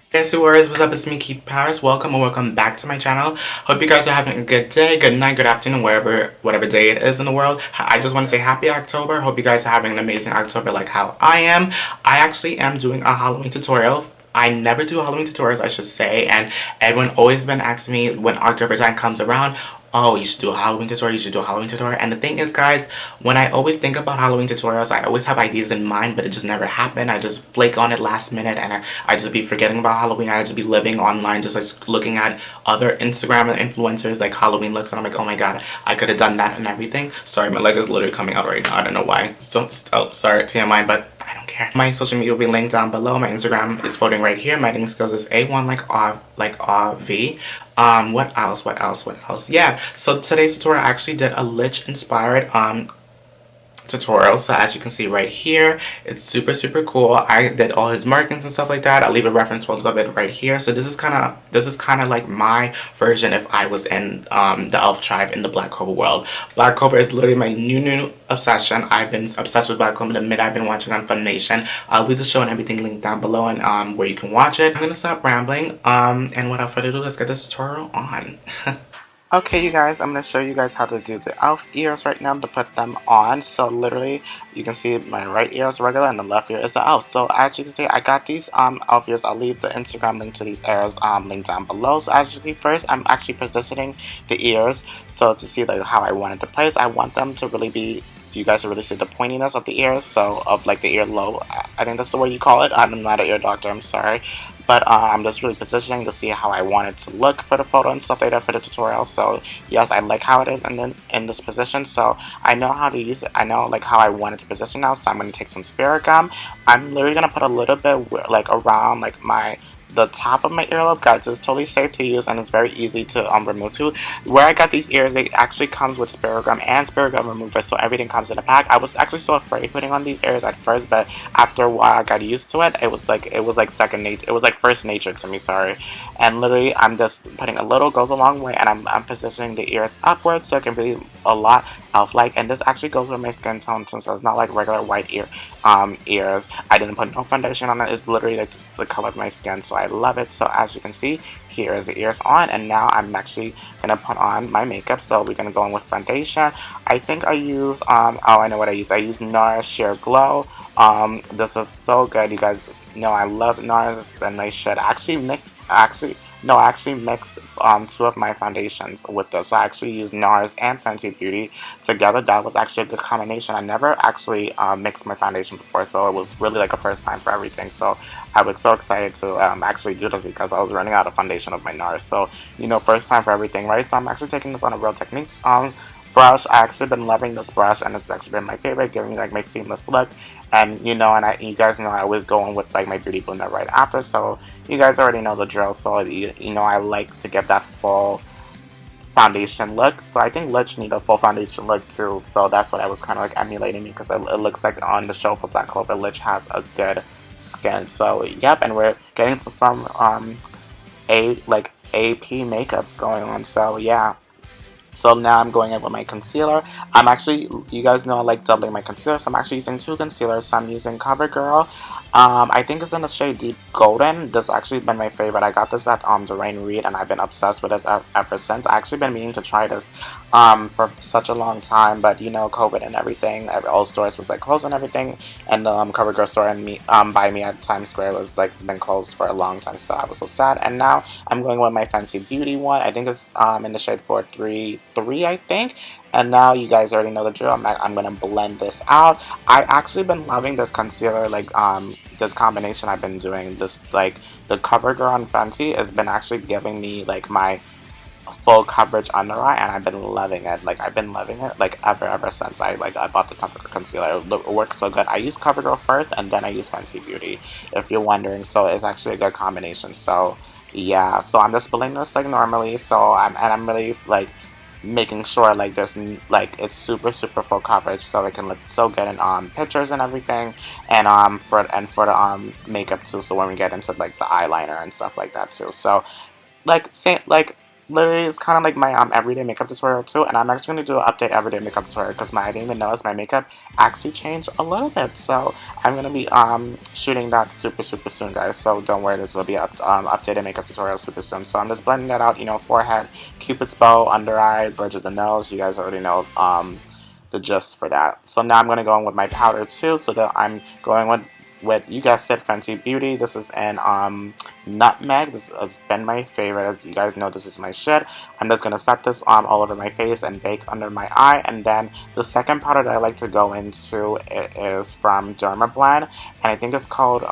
Hey IcyWarriors, what's up? It's me, Keith Powers. Welcome or welcome back to my channel. Hope you guys are having a good day, good night, good afternoon, whatever day it is in the world. I just want to say happy October. Hope you guys are having an amazing October like how I am. I actually am doing a Halloween tutorial. I never do Halloween tutorials, I should say, and everyone always been asking me when October time comes around, oh, you should do a Halloween tutorial, you should do a Halloween tutorial. And the thing is, guys, when I always think about Halloween tutorials, I always have ideas in mind, but it just never happened. I just flake on it last minute, and I just be forgetting about Halloween. I just be living online, just like looking at other Instagram influencers, like Halloween looks, and I'm like, oh my god, I could have done that and everything. Sorry, my leg is literally coming out right now. I don't know why. So, oh, sorry, TMI, but I don't care. My social media will be linked down below. My Instagram is floating right here. My editing skills is A1 like RV. What else? Yeah, so today's tutorial I actually did a lich inspired tutorial. So as you can see right here, it's super cool. I did all his markings and stuff like that. I'll leave a reference photo of it right here. So this is kind of like my version if I was in the elf tribe in the Black Clover world. Black Clover is literally my new obsession. I've been obsessed with Black Clover the minute I've been watching on Funimation. I'll leave the show and everything linked down below and where you can watch it. I'm gonna stop rambling and without further ado, let's get this tutorial on. Okay, you guys, I'm going to show you guys how to do the elf ears right now to put them on. So literally, you can see my right ear is regular and the left ear is the elf. So as you can see, I got these elf ears. I'll leave the Instagram link to these ears linked down below. So as you can see, first I'm actually positioning the ears. So to see like how I want it to place, I want them to really be, you guys to really see the pointiness of the ears, so of like the ear lobe. I think that's the way you call it. I'm not an ear doctor, I'm sorry. But I'm just really positioning to see how I want it to look for the photo and stuff like that for the tutorial. So yes, I like how it is and then in this position. So I know how to use it. I know like how I want it to position now. So I'm going to take some spirit gum. I'm literally going to put a little bit like around like the top of my earlobe. Guys, it's totally safe to use and it's very easy to remove too. Where I got these ears, it actually comes with spirit gum and spirit gum remover, so everything comes in a pack. I was actually so afraid putting on these ears at first, but after a while I got used to it. It was like second nature. It was like first nature to me, sorry. And literally I'm just putting a little goes a long way, and I'm positioning the ears upwards so it can be a lot elf-like, and this actually goes with my skin tone too, so it's not like regular white ears. I didn't put no foundation on it. It's literally like just the color of my skin, so I love it. So as you can see, here is the ears on, and now I'm actually gonna put on my makeup. So we're gonna go in with foundation. I think I use oh, I know what I use. I use NARS Sheer Glow. This is so good, you guys know I love NARS, and I should actually I actually mixed two of my foundations with this. So I actually used NARS and Fenty Beauty together. That was actually a good combination. I never actually mixed my foundation before, so it was really like a first time for everything. So I was so excited to actually do this because I was running out of foundation of my NARS. So, you know, first time for everything, right? So I'm actually taking this on a Real Techniques brush. I actually been loving this brush, and it's actually been my favorite, giving me like my seamless look. And you know, you guys know I always go in with like my beauty blender right after, so you guys already know the drill. So you know, I like to get that full foundation look. So I think Lich need a full foundation look too. So that's what I was kind of like emulating, because it looks like on the show for Black Clover, Lich has a good skin. So yep, and we're getting to some AP makeup going on. So yeah. So now I'm going in with my concealer. I'm actually, you guys know I like doubling my concealer, so I'm actually using two concealers. So I'm using CoverGirl. I think it's in the shade Deep Golden. This has actually been my favorite. I got this at Dwayne Reed, and I've been obsessed with this ever since. I actually been meaning to try this for such a long time, but you know, COVID and everything, all stores was like closed and everything, and the CoverGirl store by me at Times Square was like, it's been closed for a long time, so I was so sad. And now I'm going with my Fenty Beauty one. I think it's in the shade 433, I think. And now you guys already know the drill. I'm gonna blend this out. I actually been loving this concealer, like this combination I've been doing. This like the CoverGirl on Fenty has been actually giving me like my full coverage under eye, and I've been loving it. Like I've been loving it like ever since I bought the CoverGirl concealer. It works so good. I use CoverGirl first, and then I use Fenty Beauty, if you're wondering. So it's actually a good combination. So yeah, so I'm just blending this like normally. So I'm really like making sure like there's like it's super full coverage, so it can look so good in pictures and everything, and for the makeup too, so when we get into like the eyeliner and stuff like that too. So like literally it's kind of like my everyday makeup tutorial too, and I'm actually going to do an update everyday makeup tutorial because I didn't even notice my makeup actually changed a little bit. So I'm going to be shooting that super soon, guys. So don't worry, this will be updated makeup tutorial super soon. So I'm just blending that out, you know, forehead, cupid's bow, under eye, bridge of the nose. You guys already know the gist for that. So now I'm going to go in with my powder too, so that I'm going with you guys said Fenty Beauty. This is in Nutmeg. This has been my favorite. As you guys know, this is my shit. I'm just gonna set this all over my face and bake under my eye. And then the second powder that I like to go into is from Dermablend, and I think it's called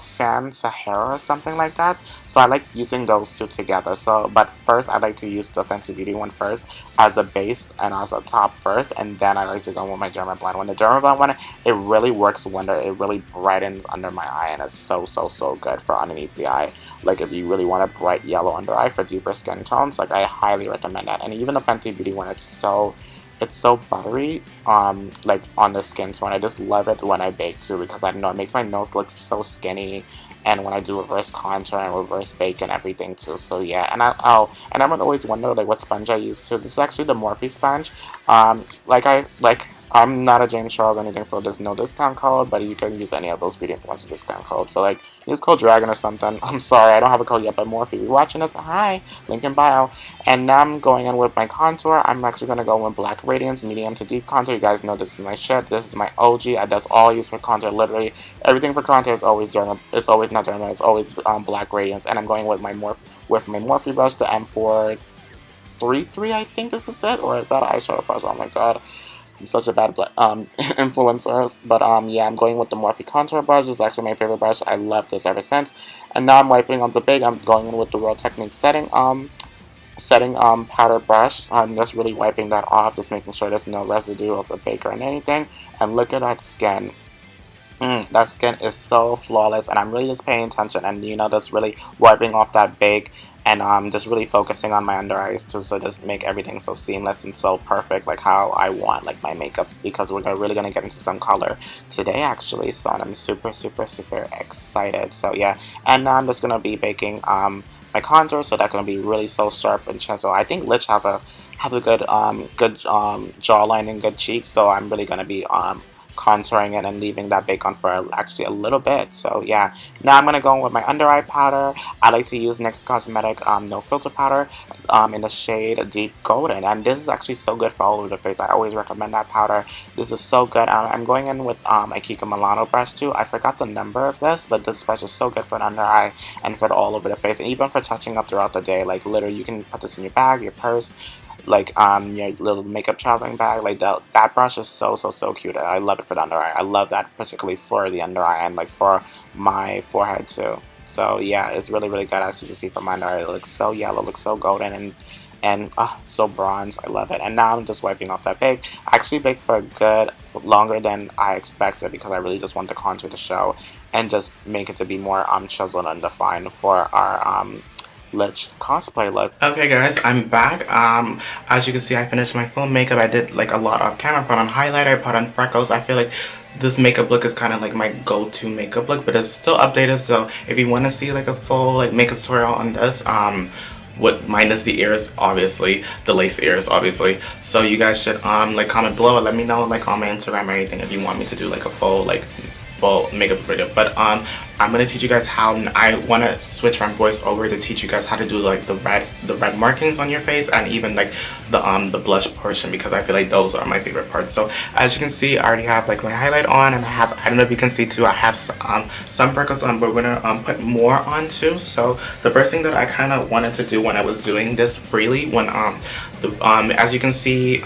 San Sahara or something like that. So I like using those two together. So, but first I like to use the Fenty Beauty one first as a base and as a top first, and then I like to go with my Dermablend one. The Dermablend one, it really works wonder. It really brightens under my eye, and it's so good for underneath the eye. Like if you really want a bright yellow under eye for deeper skin tones, like I highly recommend that. And even the Fenty Beauty one, it's so buttery like on the skin tone. I just love it when I bake too, because I don't know, it makes my nose look so skinny, and when I do reverse contour and reverse bake and everything too. So yeah, and I would always wonder like what sponge I use too. This is actually the Morphe sponge. I'm not a James Charles or anything, so there's no discount code, but you can use any of those beauty influencer discount codes. So like use code Dragon or something. I'm sorry, I don't have a code yet, but Morphe, you're watching this, hi, link in bio. And now I'm going in with my contour. I'm actually going to go with Black Radiance, medium to deep contour. You guys know this is my shit. This is my OG. That's all I use for contour. Literally, everything for contour is always Derma. It's always not Derma. It's always Black Radiance. And I'm going with my Morphe brush, the M433. I think this is it, or is that an eyeshadow brush? Oh my god. I'm such a bad influencer, but yeah, I'm going with the Morphe contour brush. This is actually my favorite brush. I love this ever since. And now I'm wiping on the big. I'm going in with the Real Technique setting powder brush. I'm just really wiping that off, just making sure there's no residue of the bake or anything. And look at that skin. That skin is so flawless, and I'm really just paying attention, and you know, just really wiping off that bake, and just really focusing on my under eyes too, so just make everything so seamless and so perfect, like how I want like my makeup, because we're really gonna get into some color today actually. So I'm super excited. So yeah, and now I'm just gonna be baking my contour, so that's gonna be really so sharp and chiseled. I think Lich have a good jawline and good cheeks, so I'm really gonna be contouring it and leaving that bake on for actually a little bit. So yeah, now I'm gonna go in with my under eye powder. I like to use NYX Cosmetic No Filter powder in the shade Deep Golden, and this is actually so good for all over the face. I always recommend that powder. This is so good. I'm going in with a Kiko Milano brush too. I forgot the number of this, but this brush is so good for an under eye and for all over the face, and even for touching up throughout the day. Like literally, you can put this in your bag, your purse, like your little makeup traveling bag. Like that brush is so cute. I love it for the under eye. I love that particularly for the under eye and like for my forehead too. So yeah, it's really good. As you can see from my under eye, it looks so yellow, looks so golden, and so bronze. I love it. And now I'm just wiping off that bake. I actually baked for longer than I expected, because I really just want the contour to show and just make it to be more chiseled and defined for our Lich cosplay look. Okay guys, I'm back. As you can see, I finished my full makeup. I did like a lot off camera, put on highlighter, put on freckles. I feel like this makeup look is kind of like my go-to makeup look, but it's still updated. So if you want to see like a full like makeup tutorial on this, what minus the ears, obviously, the lace ears, obviously. So you guys should like comment below and let me know like on my Instagram or anything if you want me to do like a full makeup video. But I'm gonna teach you guys how. I want to switch from voiceover to teach you guys how to do like the red markings on your face, and even like the blush portion, because I feel like those are my favorite parts. So as you can see, I already have like my highlight on, and I don't know if you can see too, I have some freckles on, but we're gonna put more on too. So the first thing that I kind of wanted to do when I was doing this freely, when as you can see,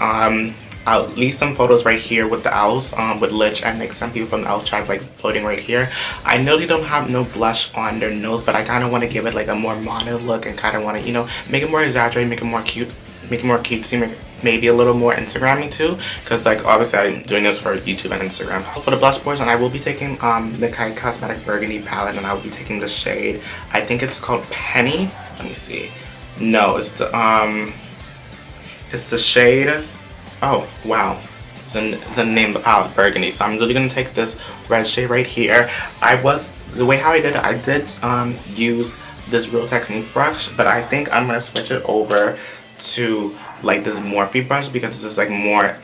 I'll leave some photos right here with the owls, with Lich and like some people from the owl tribe like floating right here. I know they don't have no blush on their nose, but I kind of want to give it like a more mono look, and kind of want to, you know, make it more exaggerated, make it more cute, make it more cutesy, maybe a little more Instagram-y too, because like obviously I'm doing this for YouTube and Instagram. So for the blush portion, I will be taking the Kai Cosmetic Burgundy palette, and I will be taking the shade, I think it's called Penny. Let me see. No, it's the shade. Oh wow, it's the name of the palette, Burgundy. So I'm really gonna take this red shade right here. The way how I did it, I did use this Real Technique brush, but I think I'm gonna switch it over to like this Morphe brush because this is like more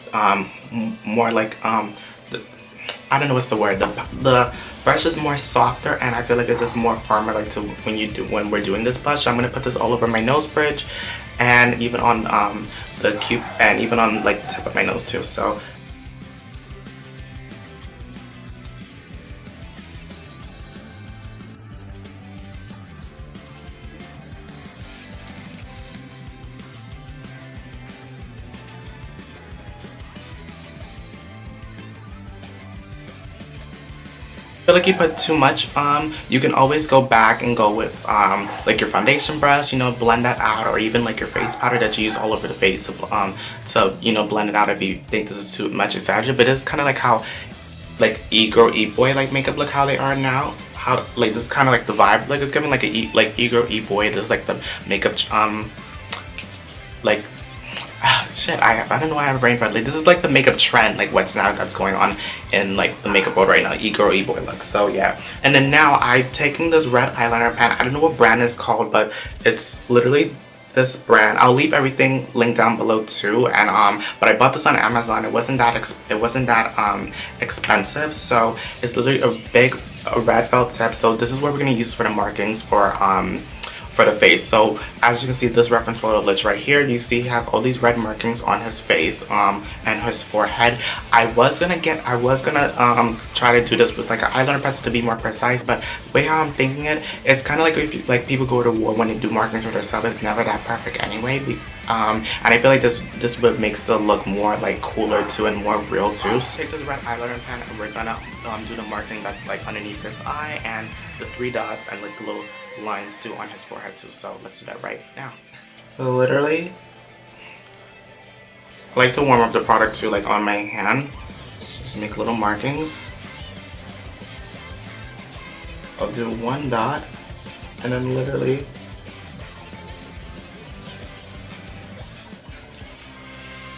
more like I don't know what's the word. The brush is more softer, and I feel like it's just more firmer like to when we're doing this brush. So I'm gonna put this all over my nose bridge, and even on the cube, and even on like the tip of my nose too. So feel like you put too much, you can always go back and go with like your foundation brush, you know, blend that out, or even like your face powder that you use all over the face to you know, blend it out if you think this is too much exaggerated. But it's kind of like how like e-girl, e-boy like makeup look how they are now. How like this is kind of like the vibe, like it's giving like a e-girl, e-boy. There's like the makeup like shit, I don't know why I have a brain fart. Like this is like the makeup trend, like what's now that's going on in like the makeup world right now, e-girl, e-boy look. So yeah, and then now I'm taking this red eyeliner pen. I don't know what brand it's called, but it's literally this brand. I'll leave everything linked down below too. And but I bought this on Amazon. It wasn't that expensive. So it's literally a red felt tip. So this is what we're gonna use for the markings for the face. So as you can see, this reference photo lich right here, you see he has all these red markings on his face and his forehead. I was gonna try to do this with like an eyeliner pencil to be more precise, but the way how I'm thinking it, it's kind of like if you, like people go to war when they do markings for themselves, it's never that perfect anyway. And I feel like this would make the look more like cooler too and more real too. So take this red eyeliner pen and we're gonna do the marking that's like underneath his eye and the 3 dots and like the little lines too on his forehead too. So let's do that right now. So literally, I like to warm up the product too, like on my hand, just make little markings. I'll do 1 dot and then literally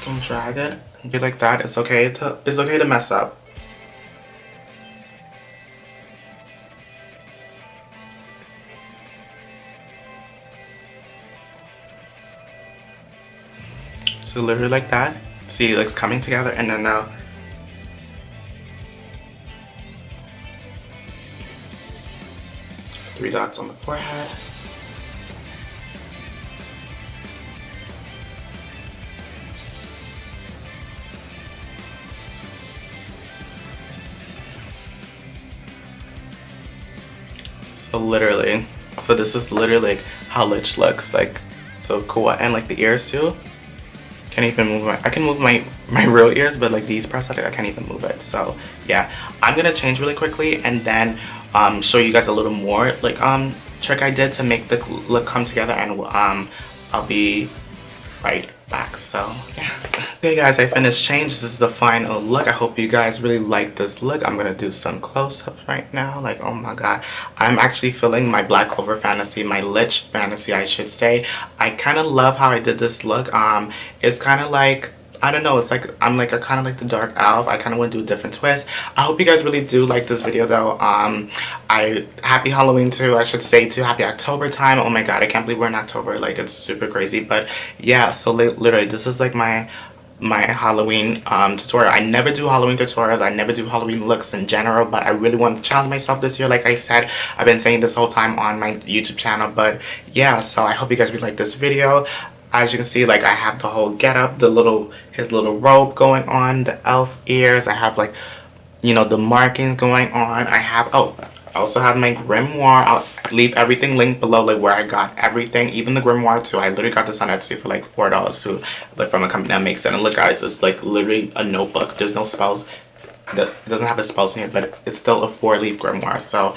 can drag it and be like that. It's okay to mess up. So literally like that. See, it's coming together, and then now 3 dots on the forehead. So literally, so this is literally like how Lich looks, like so cool. And like the ears too. Can't even move I can move my real ears, but like these prosthetic I can't even move it. So yeah, I'm gonna change really quickly and then show you guys a little more like trick I did to make the look come together, and I'll be right back. So yeah. Okay guys, I finished change. This is the final look. I hope you guys really like this look. I'm gonna do some close-ups right now. Like, oh my god, I'm actually feeling my Black Clover fantasy, my Lich fantasy I should say. I kind of love how I did this look. It's kind of like, I don't know, it's like I'm like a kind of like the dark elf. I kind of want to do a different twist. I hope you guys really do like this video though. Happy Halloween too, I should say too. Happy October time. Oh my god, I can't believe we're in October. Like, it's super crazy. But yeah, so literally this is like my Halloween tutorial. I never do Halloween tutorials. I never do Halloween looks in general, but I really want to challenge myself this year. Like I said, I've been saying this whole time on my YouTube channel. But yeah, so I hope you guys really like this video. As you can see, like I have the whole getup, his little robe going on, the elf ears. I have like, you know, the markings going on. I also have my grimoire. I'll leave everything linked below, like where I got everything, even the grimoire too. I literally got this on Etsy for like $4 too, like from a company that makes it. And look guys, it's like literally a notebook. There's no spells. It doesn't have the spells in here, but it's still a 4-leaf grimoire. So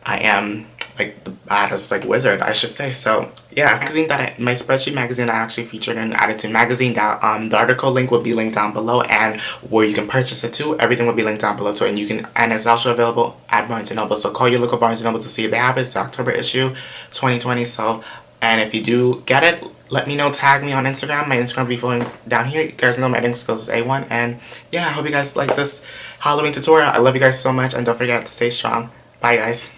I am like the baddest like wizard, I should say. So yeah, magazine that my spreadsheet magazine I actually featured in Attitude magazine. That the article link will be linked down below, and where you can purchase it too, everything will be linked down below too. And it's also available at Barnes & Noble, so call your local Barnes & Noble to see if they have it. It's the October issue 2020. So, and if you do get it, let me know, tag me on Instagram. My Instagram will be flowing down here. You guys know my editing skills is A1. And yeah, I hope you guys like this Halloween tutorial. I love you guys so much, and don't forget to stay strong. Bye guys.